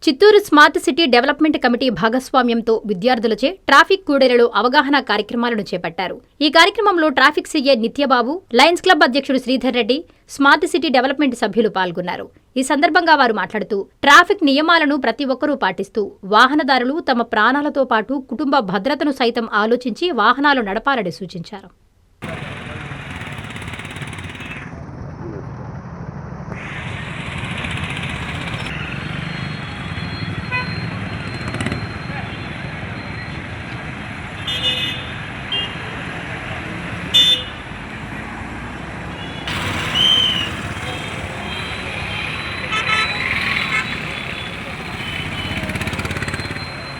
Chittoor smart city development committee భాగస్వామ్యంతో విద్యార్థులచే traffic కూడలిలో అవగాహన కార్యక్రమాలను చేపట్టారు. ఈ కార్యక్రమంలో traffic CA Nityababu, Lions Club అధ్యక్షుడు Sridhar Reddy, smart city development సభ్యులు పాల్గొన్నారు. ఈ సందర్భంగా వారు మాట్లాడుతూ ట్రాఫిక్ నియమాలను ప్రతి ఒక్కరూ పాటిస్తూ వాహనదారులు తమ ప్రాణాలతో పాటు కుటుంబ భద్రతను సైతం ఆలోచించి వాహనాలు నడపాలని సూచించారు.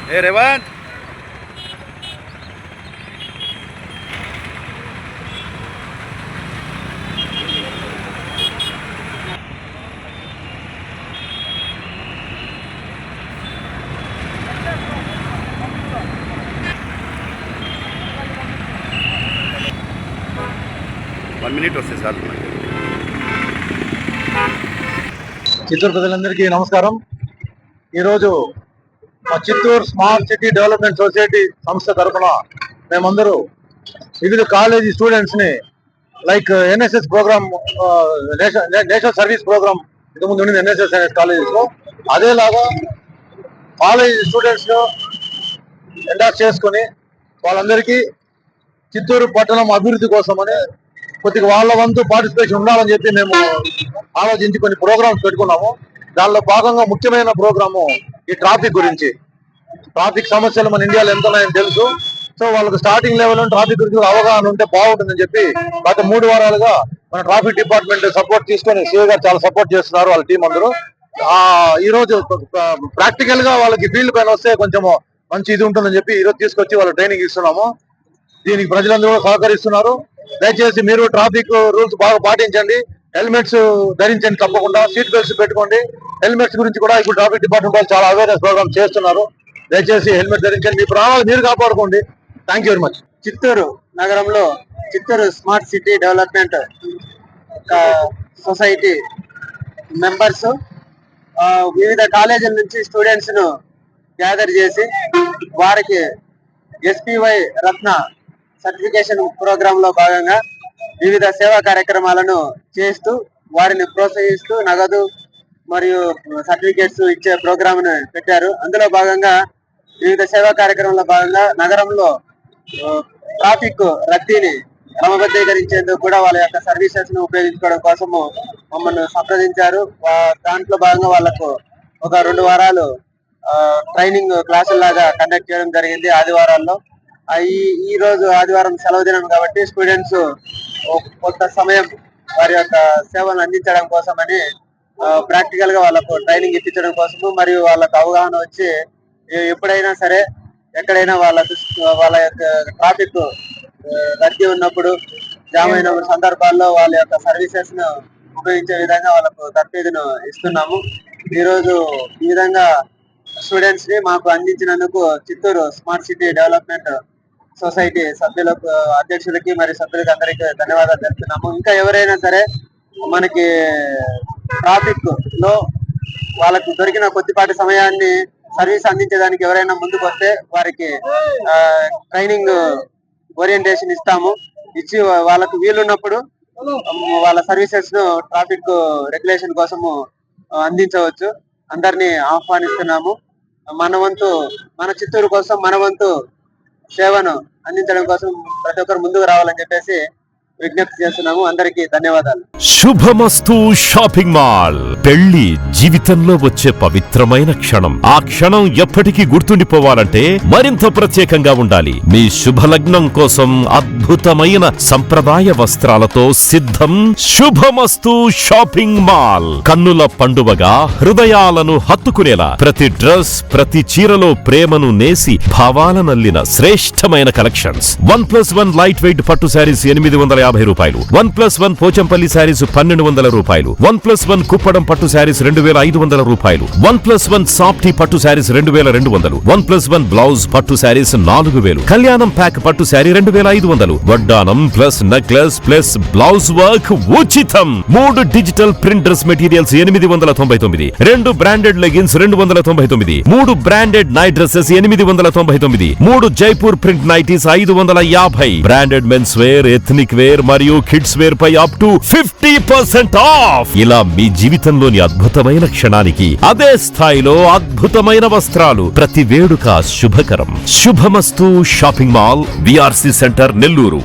Hey Revan. One minute వస్తే చాలు. చిత్తూరు ప్రజలందరికీ నమస్కారం. ఈరోజు Chittoor smart city development society సంస్థ తరఫున మేమందరూ వివిధ కాలేజీ స్టూడెంట్స్ ని like NSS programme, national service programme ఇంతకుముందు ఉండింది ఎన్ఎస్ఎస్ కాలేజెస్ లో, అదేలాగా కాలేజీ స్టూడెంట్స్ ను ఎండార్స్ చేసుకుని వాళ్ళందరికీ చిత్తూరు పట్టణం అభివృద్ధి కోసమని కొద్దిగా వాళ్ళ వంతు పార్టిసిపేషన్ ఉండాలని చెప్పి మేము ఆలోచించి కొన్ని ప్రోగ్రామ్స్ పెట్టుకున్నాము. దానిలో భాగంగా ముఖ్యమైన ప్రోగ్రాము ఈ ట్రాఫిక్ గురించి. ట్రాఫిక్ సమస్యలు మన ఇండియాలో ఎంత ఉన్నాయని తెలుసు. సో వాళ్ళకి స్టార్టింగ్ లెవెల్ ట్రాఫిక్ గురించి అవగాహన ఉంటే బాగుంటుందని చెప్పి గత 3 వారాలుగా మన ట్రాఫిక్ డిపార్ట్మెంట్ సపోర్ట్ తీసుకొని సీఏ గారు చాలా సపోర్ట్ చేస్తున్నారు, వాళ్ళ టీం అందరూ. ఈ రోజు ప్రాక్టికల్ గా వాళ్ళకి ఫీల్డ్ పైన వస్తే కొంచెం మంచి ఇది ఉంటుందని చెప్పి ఈరోజు తీసుకొచ్చి వాళ్ళు ట్రైనింగ్ ఇస్తున్నాము. దీనికి ప్రజలందరూ కూడా సహకరిస్తున్నారు. దయచేసి మీరు ట్రాఫిక్ రూల్స్ బాగా పాటించండి, హెల్మెట్స్ ధరించండి, తప్పకుండా సీట్ బెల్ట్స్ పెట్టుకోండి. హెల్మెట్స్ గురించి కూడా ఇప్పుడు ట్రాఫిక్ డిపార్ట్మెంట్ వాళ్ళు చాలా అవేర్నెస్ ప్రోగ్రామ్ చేస్తున్నారు. దయచేసి హెల్మెట్ ధరించండి, మీ ప్రాణాలు మీరు కాపాడుకోండి. Thank you very much. Chittoor నగరంలో Chittoor smart city development society members వివిధ కాలేజీల నుంచి స్టూడెంట్స్ ను గ్యాదర్ చేసి వారికి ఎస్పీవై రత్న సర్టిఫికేషన్ ప్రోగ్రామ్ లో భాగంగా వివిధ సేవా కార్యక్రమాలను చేస్తూ వారిని ప్రోత్సహిస్తూ నగదు మరియు సర్టిఫికేట్స్ ఇచ్చే ప్రోగ్రామ్ ను పెట్టారు. అందులో భాగంగా వివిధ సేవా కార్యక్రమంలో భాగంగా నగరంలో ట్రాఫిక్ రద్దీని క్రమబద్ధీకరించేందుకు కూడా వాళ్ళ యొక్క సర్వీసెస్ ను ఉపయోగించుకోవడం కోసము మమ్మల్ని సంప్రదించారు. దాంట్లో భాగంగా వాళ్ళకు ఒక 2 వారాలు ట్రైనింగ్ క్లాసుల్లాగా కండక్ట్ చేయడం జరిగింది ఆదివారాల్లో. ఈ రోజు ఆదివారం సెలవు దినం కాబట్టి స్టూడెంట్స్ కొంత సమయం వారి యొక్క సేవలను అందించడం కోసమని ప్రాక్టికల్ గా వాళ్ళకు ట్రైనింగ్ ఇప్పించడం కోసము మరియు వాళ్ళకు అవగాహన వచ్చి ఎప్పుడైనా సరే ఎక్కడైనా వాళ్ళ యొక్క ట్రాఫిక్ రద్దీ ఉన్నప్పుడు, జామ్ అయిన సందర్భాల్లో వాళ్ళ యొక్క సర్వీసెస్ ను ఉపయోగించే విధంగా వాళ్ళకు తర్ఫీదును ఇస్తున్నాము. ఈరోజు ఈ విధంగా స్టూడెంట్స్ ని మాకు అందించినందుకు Chittoor smart city development society సభ్యులకు, అధ్యక్షులకి మరియు సభ్యులకి అందరికీ ధన్యవాదాలు తెలుపుతున్నాము. ఇంకా ఎవరైనా సరే మనకి ట్రాఫిక్ లో వాళ్ళకు దొరికిన కొద్దిపాటి సమయాన్ని సర్వీస్ అందించడానికి ఎవరైనా ముందుకు వస్తే వారికి ట్రైనింగ్ ఓరియంటేషన్ ఇస్తాము. ఇచ్చి వాళ్ళకు వీలున్నప్పుడు వాళ్ళ సర్వీసెస్ ను ట్రాఫిక్ రెగ్యులేషన్ కోసము అందించవచ్చు. అందరినీ ఆహ్వానిస్తున్నాము. మన చిత్తూరు కోసం మన వంతు సేవను అందించడం కోసం ప్రతి ఒక్కరు ముందుకు రావాలని చెప్పేసి విజ్ఞప్తి చేస్తున్నాము. అందరికీ ధన్యవాదాలు. శుభమస్తు షాపింగ్ మాల్. పెళ్లి జీవితంలో వచ్చే పవిత్రమైన క్షణం. ఆ క్షణం ఎప్పటికీ గుర్తుండిపోవాలంటే మరింత ప్రత్యేకంగా ఉండాలి. మీ శుభలగ్నం కోసం అద్భుతమైన సంప్రదాయ వస్త్రాలతో సిద్ధం శుభమస్తు షాపింగ్ మాల్. కన్నుల పండువగా హృదయాలను హత్తుకునేలా ప్రతి డ్రెస్, ప్రతి చీరలో ప్రేమను నేసి భావాలనల్లిన శ్రేష్టమైన కలెక్షన్స్. 1+1 లైట్ వెయిట్ పట్టు శారీస్ 850 2,150 రూపాయలు. 1+1 పోచంపల్లి శారీస్ 1,200 రూపాయలు. 1+1 కుప్పడం పట్టు శారీస్ 2,500 రూపాయలు. 1+1 సాఫ్టీ పట్టు శారీస్ 2,200. 1+1 బ్లౌజ్ పట్టు శారీస్ 4,000. కళ్యాణం ప్యాక్ పట్టు శారీ 2,500. వడ్డానం plus necklace plus blouse work ఉచితం. 3 digital print dress materials 899. 2 branded leggings 299. 3 branded night dresses 899. 3 Jaipur print nighties 550. Branded men's wear, ethnic wear మరియు కిడ్స్ వేర్ పై అప్ టు 50% ఆఫ్. ఇలా మీ జీవితంలోని అద్భుతమైన క్షణానికి అదే స్థాయిలో అద్భుతమైన వస్త్రాలు. ప్రతి వేడుక శుభకరం. శుభమస్తు shopping mall, VRC centre, Nellore.